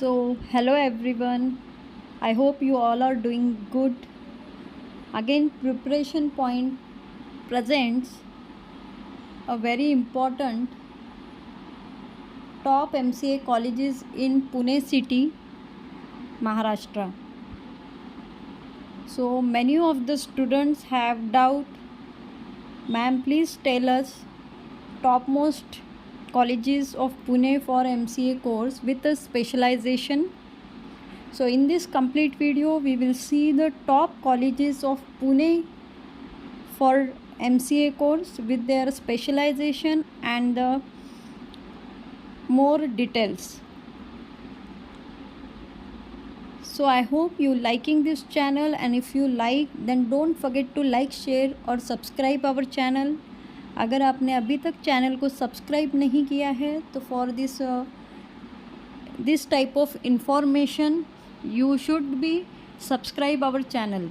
Hello everyone. I hope you all are doing good. Again, Preparation Point presents a very important top MCA colleges in Pune city, Maharashtra. So many of the students have doubt. Ma'am, please tell us topmost colleges of Pune for MCA course with a specialization. So in this complete video we will see the top colleges of Pune for MCA course with their specialization and the more details. So I hope you liking this channel, and if you like then don't forget to like, share और subscribe our channel. अगर आपने अभी तक channel को subscribe नहीं किया है तो for this type of information you should be subscribe our channel.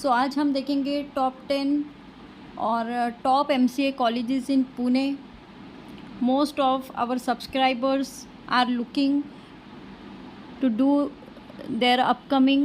So आज हम देखेंगे टॉप 10 और top MCA colleges in Pune. Most of our subscribers are looking to do their upcoming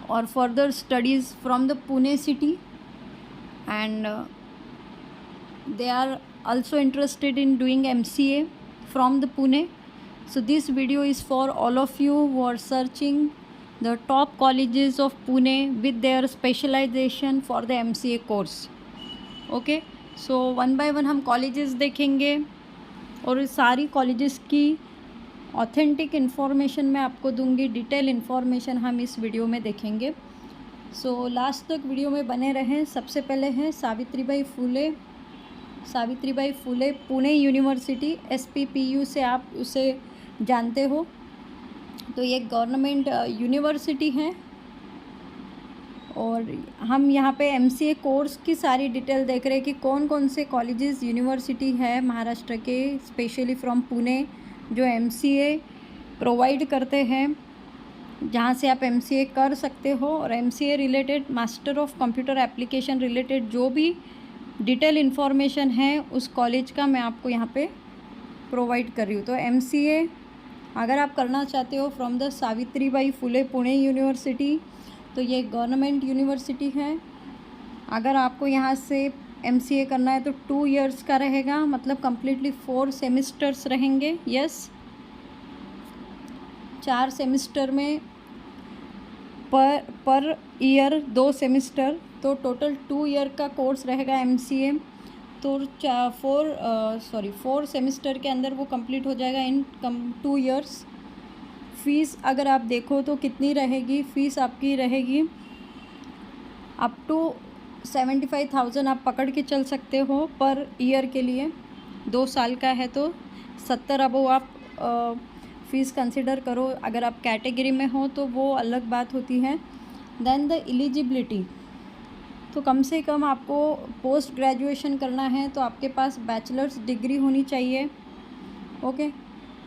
or further studies from the Pune city, and they are also interested in doing MCA from the Pune. So this video is for all of you who are searching the top colleges of Pune with their specialization for the MCA course. Okay, so one by one हम colleges देखेंगे और सारी colleges की authentic information मैं आपको दूंगी. Detail information हम इस वीडियो में देखेंगे. सो लास्ट तक वीडियो में बने रहें. सबसे पहले है सावित्रीबाई फुले पुणे यूनिवर्सिटी, SPPU से आप उसे जानते हो. तो ये गवर्नमेंट यूनिवर्सिटी है और हम यहाँ पे MCA कोर्स की सारी डिटेल देख रहे हैं कि कौन कौन से कॉलेजेस यूनिवर्सिटी है महाराष्ट्र के, स्पेशली फ्रॉम पुणे, जो MCA प्रोवाइड करते हैं, जहाँ से आप MCA कर सकते हो. और MCA related, master of computer application related जो भी डिटेल इन्फॉर्मेशन है उस कॉलेज का मैं आपको यहाँ पे प्रोवाइड कर रही हूँ. तो MCA अगर आप करना चाहते हो from the Savitribai Phule Pune university, तो ये गवर्नमेंट यूनिवर्सिटी है. अगर आपको यहाँ से MCA करना है तो 2 इयर्स का रहेगा, मतलब कम्प्लीटली 4 सेमिस्टर्स रहेंगे. यस, 4 सेमिस्टर में पर ईयर 2 सेमिस्टर, तो टोटल 2 ईयर का कोर्स रहेगा MCA. तो 4 सेमिस्टर के अंदर वो कंप्लीट हो जाएगा इन 2 इयर्स. फ़ीस अगर आप देखो तो कितनी रहेगी, फ़ीस आपकी रहेगी अप टू 75,000 आप पकड़ के चल सकते हो पर ईयर के लिए. 2 साल का है तो 70 अबव आप फ़ीस कंसिडर करो. अगर आप कैटेगरी में हो तो वो अलग बात होती है. देन द एलिजिबिलिटी, तो कम से कम आपको पोस्ट ग्रेजुएशन करना है तो आपके पास बैचलर्स डिग्री होनी चाहिए. ओके,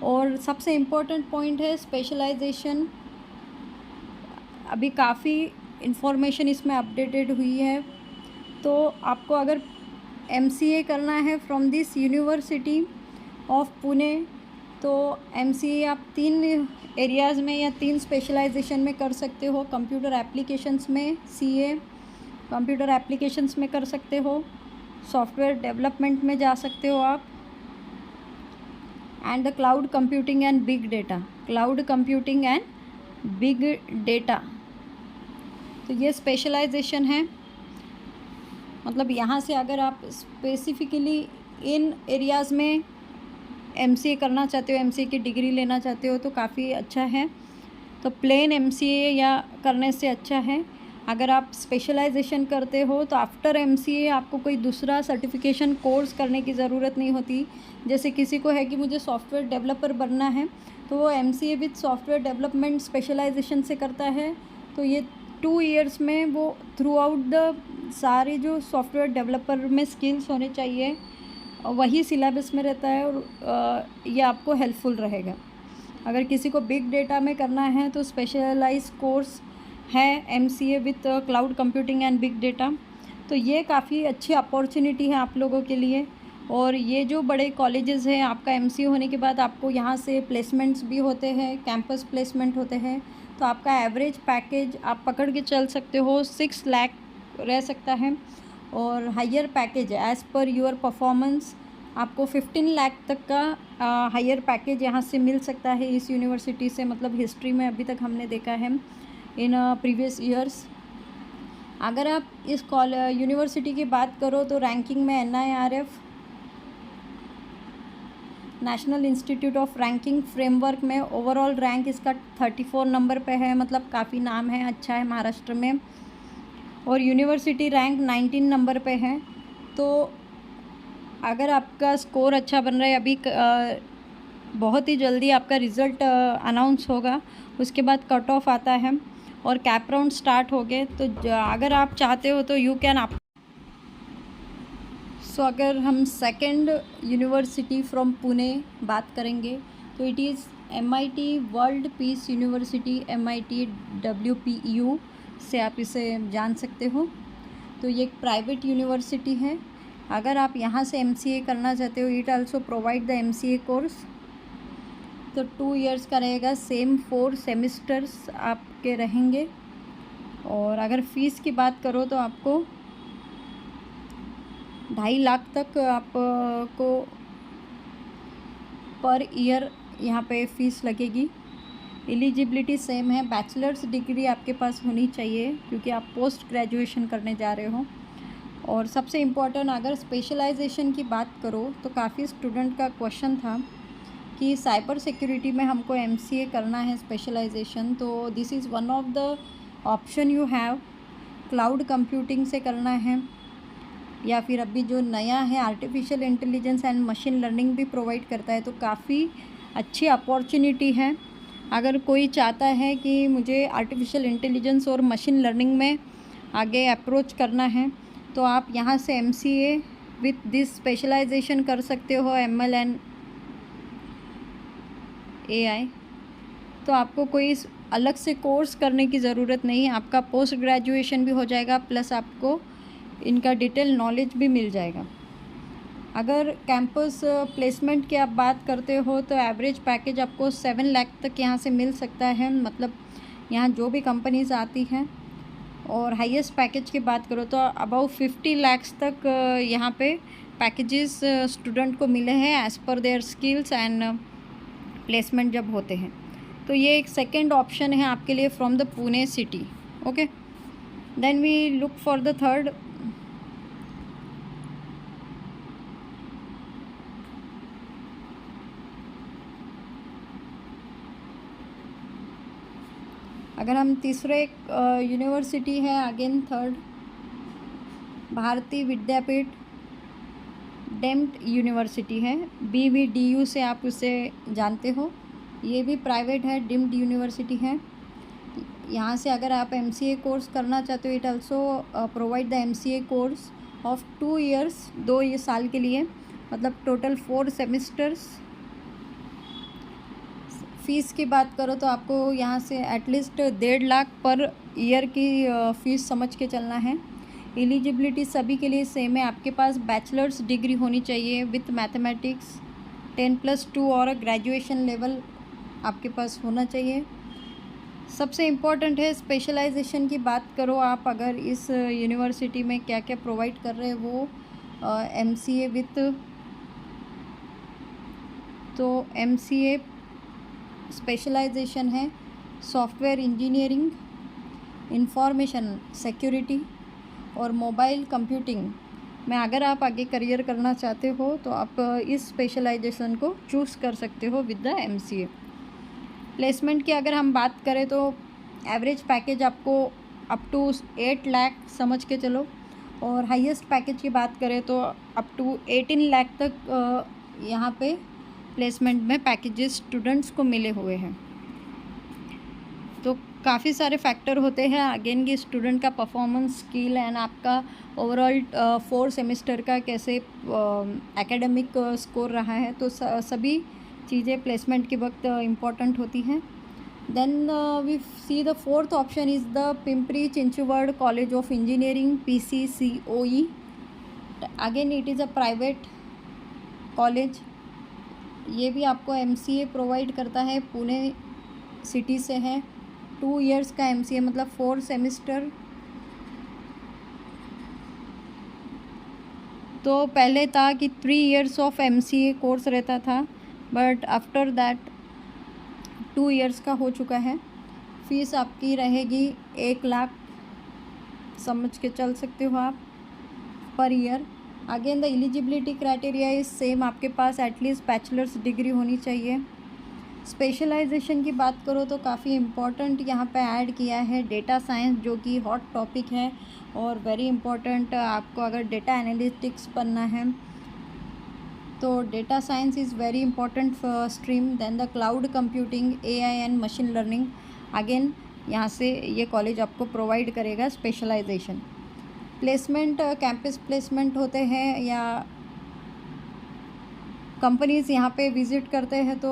और सबसे इम्पोर्टेंट पॉइंट है स्पेशलाइजेशन. अभी काफ़ी इन्फॉर्मेशन इसमें अपडेटेड हुई है. तो आपको अगर MCA करना है from this university of Pune, तो MCA आप 3 एरियाज़ में या 3 स्पेशलाइजेशन में कर सकते हो. कंप्यूटर एप्लीकेशंस में CA कंप्यूटर एप्लीकेशंस में कर सकते हो, सॉफ्टवेयर डेवलपमेंट में जा सकते हो आप, and the cloud computing and big data. तो ये स्पेशलाइजेशन है. मतलब यहाँ से अगर आप स्पेसिफिकली इन एरियाज़ में MCA करना चाहते हो, MCA की डिग्री लेना चाहते हो, तो काफ़ी अच्छा है. तो प्लेन MCA या करने से अच्छा है. अगर आप स्पेशलाइजेशन करते हो तो आफ्टर MCA आपको कोई दूसरा सर्टिफिकेशन कोर्स करने की ज़रूरत नहीं होती. जैसे किसी को है कि मुझे सॉफ्टवेयर डेवलपर बनना है तो वो MCA with software development specialisation से करता है. तो ये 2 इयर्स में वो थ्रू आउट द सारे जो सॉफ्टवेयर डेवलपर में स्किल्स होने चाहिए वही सिलेबस में रहता है और ये आपको हेल्पफुल रहेगा. अगर किसी को बिग डेटा में करना है तो स्पेशलाइज कोर्स है MCA with cloud computing and big data. तो ये काफ़ी अच्छी अपॉर्चुनिटी है आप लोगों के लिए. और ये जो बड़े कॉलेजेस हैं, आपका एमसीए होने के बाद आपको यहाँ से प्लेसमेंट्स भी होते हैं, कैंपस प्लेसमेंट होते हैं। तो आपका एवरेज पैकेज आप पकड़ के चल सकते हो 6 लाख रह सकता है। और higher package as per your performance आपको 15 लाख तक का हायर पैकेज यहाँ से मिल सकता है इस यूनिवर्सिटी से। मतलब हिस्ट्री में अभी तक हमने देखा है इन प्रीवियस ईयर्स। अगर आप इस यूनिवर्सिटी की बात करो तो रैंकिंग में NIRF national institute of ranking framework में ओवरऑल रैंक इसका 34 नंबर पे है। मतलब काफ़ी नाम है, अच्छा है महाराष्ट्र में। और यूनिवर्सिटी रैंक 19 नंबर पे है। तो अगर आपका स्कोर अच्छा बन रहा है, अभी बहुत ही जल्दी आपका रिज़ल्ट अनाउंस होगा, उसके बाद कट ऑफ आता है और कैप राउंड स्टार्ट हो गए। तो अगर आप चाहते हो तो यू कैन आप सो अगर हम सेकंड यूनिवर्सिटी फ्रॉम पुणे बात करेंगे तो it is MIT world peace university, MIT WPU से आप इसे जान सकते हो। तो ये एक प्राइवेट यूनिवर्सिटी है। अगर आप यहाँ से MCA करना चाहते हो, it also provide the MCA course. तो 2 इयर्स का रहेगा, सेम 4 सेमिस्टर्स आपके रहेंगे। और अगर फ़ीस की बात करो तो आपको 2.5 लाख तक आपको पर ईयर यहाँ पे फ़ीस लगेगी। एलिजिबिलिटी सेम है, बैचलर्स डिग्री आपके पास होनी चाहिए क्योंकि आप पोस्ट ग्रेजुएशन करने जा रहे हो। और सबसे इम्पोर्टेंट, अगर स्पेशलाइजेशन की बात करो तो काफ़ी स्टूडेंट का क्वेश्चन था कि साइबर सिक्योरिटी में हमको MCA करना है स्पेशलाइजेशन, तो this is one of the option you have. Cloud computing से करना है या फिर अभी जो नया है artificial intelligence and machine learning भी प्रोवाइड करता है। तो काफ़ी अच्छी अपॉर्चुनिटी है। अगर कोई चाहता है कि मुझे आर्टिफिशियल इंटेलिजेंस और मशीन लर्निंग में आगे अप्रोच करना है तो आप यहाँ से MCA विथ दिस स्पेशलाइजेशन कर सकते हो, ML एंड AI। तो आपको कोई अलग से कोर्स करने की ज़रूरत नहीं है, आपका पोस्ट ग्रेजुएशन भी हो जाएगा, प्लस आपको इनका डिटेल नॉलेज भी मिल जाएगा। अगर कैंपस प्लेसमेंट की आप बात करते हो तो एवरेज पैकेज आपको 7 लाख तक यहाँ से मिल सकता है। मतलब यहाँ जो भी कंपनीज आती हैं। और हाईएस्ट पैकेज की बात करो तो अबाउट 50 लाख्स तक यहाँ पे पैकेजेस स्टूडेंट को मिले हैं as per their skills and placement जब होते हैं। तो ये एक सेकेंड ऑप्शन है आपके लिए from the Pune city. Okay, then we look for the third. अगर हम तीसरे यूनिवर्सिटी है, अगेन थर्ड, भारतीय विद्यापीठ डेम्ड यूनिवर्सिटी है, BVDU से आप उसे जानते हो। ये भी प्राइवेट है, डिम्ड यूनिवर्सिटी है। यहाँ से अगर आप MCA कोर्स करना चाहते हो, it also provide the MCA course of 2 years, 2 साल के लिए, मतलब टोटल 4 सेमिस्टर्स। फ़ीस की बात करो तो आपको यहाँ से एटलीस्ट 1.5 लाख पर ईयर की फ़ीस समझ के चलना है। एलिजिबिलिटी सभी के लिए सेम है, आपके पास बैचलर्स डिग्री होनी चाहिए विथ मैथमेटिक्स 10+2 और ग्रेजुएशन लेवल आपके पास होना चाहिए। सबसे इम्पोर्टेंट है स्पेशलाइजेशन की बात करो आप, अगर इस यूनिवर्सिटी में क्या क्या प्रोवाइड कर रहे हैं वो MCA विथ, तो MCA स्पेशलाइजेशन है सॉफ्टवेयर इंजीनियरिंग, इंफॉर्मेशन सिक्योरिटी और मोबाइल कंप्यूटिंग में। अगर आप आगे करियर करना चाहते हो तो आप इस स्पेशलाइजेशन को चूज़ कर सकते हो विद द MCA। प्लेसमेंट की अगर हम बात करें तो एवरेज पैकेज आपको अप टू 8 लाख समझ के चलो। और हाईएस्ट पैकेज की बात करें तो अप टू 18 लाख तक यहाँ पे प्लेसमेंट में पैकेजेस स्टूडेंट्स को मिले हुए हैं। तो काफ़ी सारे फैक्टर होते हैं अगेन कि स्टूडेंट का परफॉर्मेंस, स्किल एंड आपका ओवरऑल 4 सेमेस्टर का कैसे एकेडमिक स्कोर रहा है। तो सभी चीज़ें प्लेसमेंट के वक्त इम्पॉर्टेंट होती हैं। Then we see the fourth option is the Pimpri Chinchwad college of engineering, PCCOE। Again it is a private college, ये भी आपको MCA प्रोवाइड करता है, पुणे सिटी से है। 2 इयर्स का MCA मतलब 4 सेमेस्टर। तो पहले था कि 3 इयर्स ऑफ MCA कोर्स रहता था, बट आफ्टर दैट 2 इयर्स का हो चुका है। फीस आपकी रहेगी 1 लाख, समझ के चल सकते हो आप, per year. Again the eligibility criteria is same, आपके पास एटलीस्ट बैचलर्स डिग्री होनी चाहिए। स्पेशलाइजेशन की बात करो तो काफ़ी इम्पॉर्टेंट यहाँ पे ऐड किया है डेटा साइंस, जो कि हॉट टॉपिक है और वेरी इम्पॉर्टेंट। आपको अगर डेटा एनालिटिक्स पढ़ना है तो data science is very important stream. Then the cloud computing, AI and machine learning, again यहाँ से ये कॉलेज आपको प्रोवाइड करेगा स्पेशलाइजेशन। प्लेसमेंट, कैंपस प्लेसमेंट होते हैं या कंपनीज़ यहाँ पे विज़िट करते हैं, तो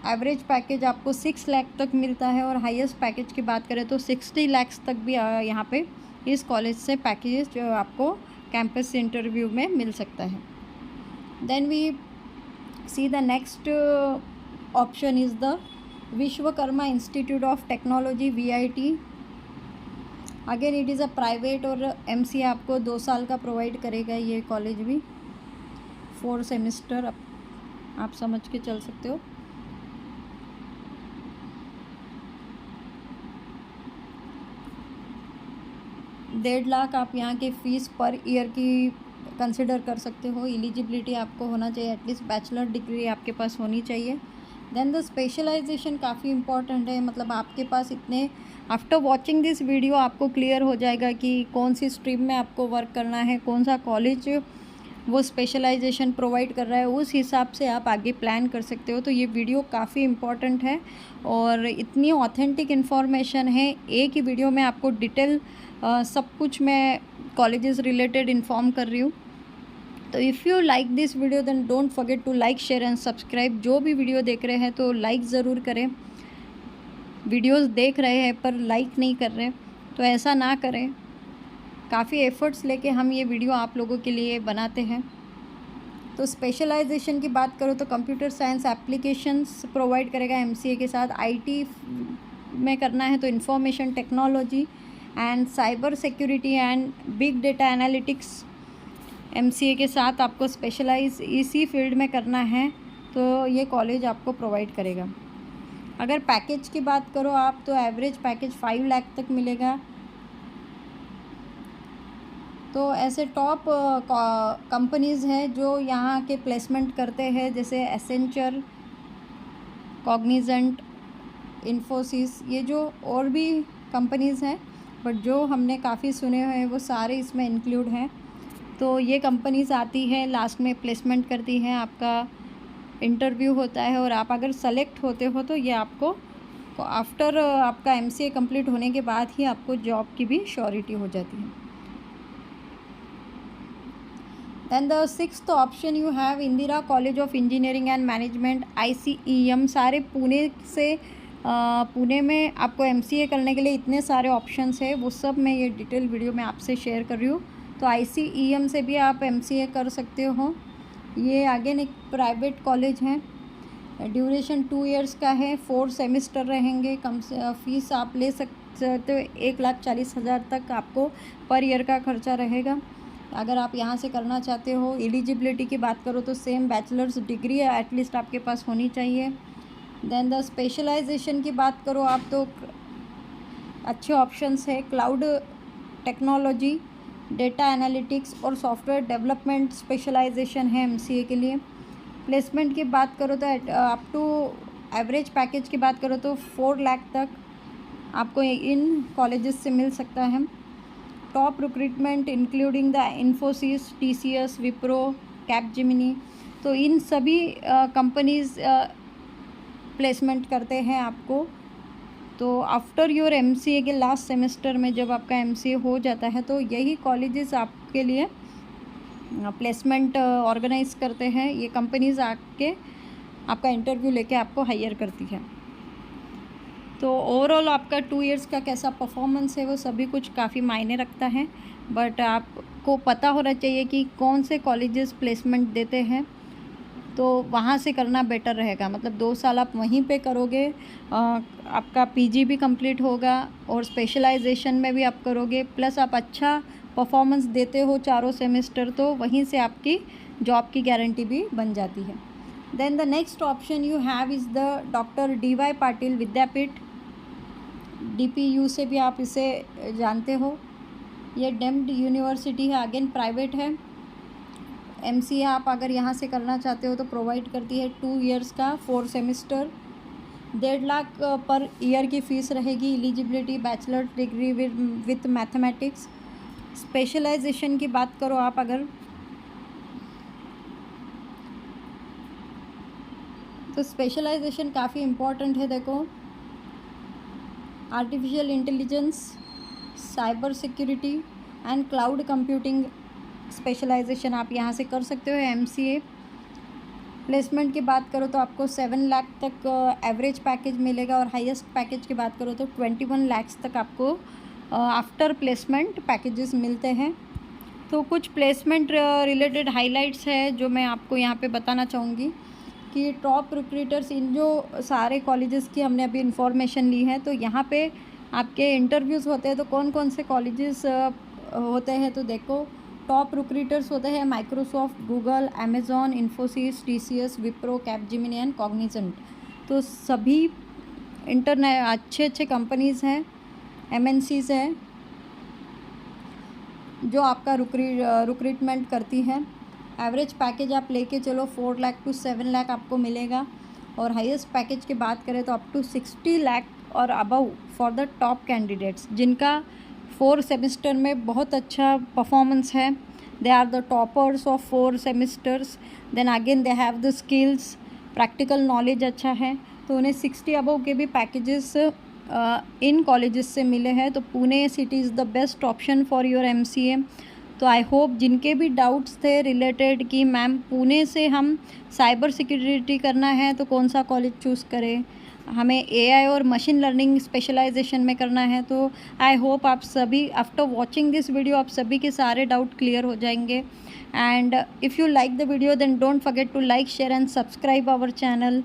एवरेज पैकेज आपको 6 लाख तक मिलता है, और हाईएस्ट पैकेज की बात करें तो 60 लाख तक भी यहाँ पे इस कॉलेज से पैकेज जो आपको कैंपस इंटरव्यू में मिल सकता है। Then we see the next option is the Vishwakarma institute of technology, VIT। Again it is a private, और MCA आपको 2 साल का प्रोवाइड करेगा ये कॉलेज भी, 4 सेमेस्टर आप समझ के चल सकते हो। डेढ़ लाख आप यहाँ के फ़ीस पर ईयर की कंसिडर कर सकते हो। एलिजिबिलिटी आपको होना चाहिए, एटलीस्ट बैचलर डिग्री आपके पास होनी चाहिए। देन द स्पेशलाइजेशन काफ़ी इंपॉर्टेंट है, मतलब आपके पास इतने, आफ्टर वॉचिंग दिस वीडियो आपको क्लियर हो जाएगा कि कौन सी स्ट्रीम में आपको वर्क करना है, कौन सा कॉलेज वो स्पेशलाइजेशन प्रोवाइड कर रहा है, उस हिसाब से आप आगे प्लान कर सकते हो। तो ये वीडियो काफ़ी इम्पॉर्टेंट है और इतनी ऑथेंटिक इन्फॉर्मेशन है, एक ही वीडियो में आपको डिटेल सब कुछ मैं कॉलेजेस रिलेटेड इन्फॉर्म कर रही हूँ। तो if you like this video then don't forget to like, share and subscribe. जो भी वीडियो देख रहे हैं तो लाइक ज़रूर करें। वीडियोस देख रहे हैं पर लाइक नहीं कर रहे, तो ऐसा ना करें। काफ़ी एफ़र्ट्स लेके हम ये वीडियो आप लोगों के लिए बनाते हैं। तो स्पेशलाइजेशन की बात करो तो कंप्यूटर साइंस एप्लीकेशंस प्रोवाइड करेगा MCA के साथ। IT में करना है तो information technology and cyber security and big data analytics MCA के साथ आपको स्पेशलाइज इसी फील्ड में करना है तो ये कॉलेज आपको प्रोवाइड करेगा। अगर पैकेज की बात करो आप तो एवरेज पैकेज 5 लाख तक मिलेगा। तो ऐसे टॉप कंपनीज़ हैं जो यहाँ के प्लेसमेंट करते हैं, जैसे एसेंचर, कॉग्निजेंट, इन्फोसिस, ये जो और भी कंपनीज़ हैं, बट जो हमने काफ़ी सुने हुए हैं वो सारे इसमें इंक्लूड हैं। तो ये कंपनीज़ आती है, लास्ट में प्लेसमेंट करती हैं, आपका इंटरव्यू होता है और आप अगर सेलेक्ट होते हो तो ये आपको आफ्टर आपका MCA कंप्लीट होने के बाद ही आपको जॉब की भी श्योरिटी हो जाती है। Then the sixth option you have Indira college of engineering and management, ICEM। सारे पुणे से पुणे में आपको MCA करने के लिए इतने सारे ऑप्शंस है, वो सब मैं ये डिटेल वीडियो में आपसे शेयर कर रही हूँ। तो ICEM से भी आप MCA कर सकते हो। ये अगेन एक प्राइवेट कॉलेज है, ड्यूरेशन 2 इयर्स का है, 4 सेमेस्टर रहेंगे। कम से फीस आप ले सकते हो 1,40,000 तक आपको पर ईयर का खर्चा रहेगा अगर आप यहाँ से करना चाहते हो। एलिजिबिलिटी की बात करो तो सेम बैचलर्स डिग्री एटलीस्ट आपके पास होनी चाहिए। देन द स्पेशलाइजेशन की बात करो आप तो अच्छे ऑप्शंस है, क्लाउड टेक्नोलॉजी, डेटा एनालिटिक्स और सॉफ्टवेयर डेवलपमेंट स्पेशलाइजेशन है MCA के लिए। प्लेसमेंट की बात करो तो अप टू एवरेज पैकेज की बात करो तो 4 लाख तक आपको इन कॉलेजेस से मिल सकता है। Top recruitment including the Infosys, TCS, Wipro, Capgemini, तो इन सभी कंपनीज़ प्लेसमेंट करते हैं आपको। तो आफ्टर योर MCA के लास्ट सेमेस्टर में जब आपका MCA हो जाता है तो यही कॉलेजेस आपके लिए प्लेसमेंट ऑर्गेनाइज करते हैं। ये कंपनीज़ आके आपका इंटरव्यू लेके आपको हायर करती है। तो ओवरऑल आपका 2 इयर्स का कैसा परफॉर्मेंस है वो सभी कुछ काफ़ी मायने रखता है, बट आपको पता होना चाहिए कि कौन से कॉलेजेस प्लेसमेंट देते हैं। तो वहाँ से करना बेटर रहेगा। मतलब 2 साल आप वहीं पे करोगे, आपका पीजी भी कंप्लीट होगा और स्पेशलाइजेशन में भी आप करोगे, प्लस आप अच्छा परफॉर्मेंस देते हो चारों सेमेस्टर, तो वहीं से आपकी जॉब की गारंटी भी बन जाती है। Then the next option you have is the doctor DY Patil Vidyapeeth, DPU से भी आप इसे जानते हो। ये डीम्ड यूनिवर्सिटी है, अगेन प्राइवेट है। MCA आप अगर यहाँ से करना चाहते हो तो प्रोवाइड करती है 2 इयर्स का 4 सेमेस्टर, 1.5 लाख पर ईयर की फ़ीस रहेगी। Eligibility bachelor degree with mathematics. Specialisation की बात करो आप अगर, तो स्पेशलाइजेशन काफ़ी इम्पॉर्टेंट है। देखो, artificial intelligence, cyber security and cloud computing specialisation आप यहाँ से कर सकते हो MCA। प्लेसमेंट की बात करो तो आपको 7 लाख तक एवरेज पैकेज मिलेगा, और हाईएस्ट पैकेज की बात करो तो 21 लाख तक आपको आफ्टर प्लेसमेंट पैकेजेस मिलते हैं। तो कुछ प्लेसमेंट रिलेटेड हाइलाइट्स है जो मैं आपको यहाँ पे बताना चाहूँगी कि टॉप रिक्रूटर्स, इन जो सारे कॉलेजेस की हमने अभी इंफॉर्मेशन ली है, तो यहाँ पे आपके इंटरव्यूज़ होते हैं। तो कौन कौन से कॉलेजेस होते हैं, तो देखो, टॉप रिक्रूटर्स होते हैं Microsoft, Google, Amazon, Infosys, TCS, Wipro, Capgemini and Cognizant. तो सभी अच्छे कंपनीज़ हैं, MNCs हैं जो आपका रिक्रूटमेंट करती है। एवरेज पैकेज आप लेके चलो 4 लाख टू 7 लाख आपको मिलेगा, और हाईएस्ट पैकेज की बात करें तो अप टू 60 लाख और above for the top candidates जिनका 4 सेमेस्टर में बहुत अच्छा परफॉर्मेंस है। They are the toppers of 4 semesters. Then again they have the skills, practical knowledge अच्छा है, तो उन्हें 60 अबव के भी पैकेजेस इन कॉलेजेस से मिले हैं। तो Pune city is the best option for your MCA। तो आई होप जिनके भी डाउट्स थे रिलेटेड कि मैम पुणे से हम साइबर सिक्योरिटी करना है तो कौन सा कॉलेज चूज़ करें, हमें AI और मशीन लर्निंग स्पेशलाइजेशन में करना है, तो आई होप आप सभी आफ्टर वॉचिंग दिस वीडियो आप सभी के सारे डाउट क्लियर हो जाएंगे। And if you like the video then don't forget to like, share and subscribe our channel.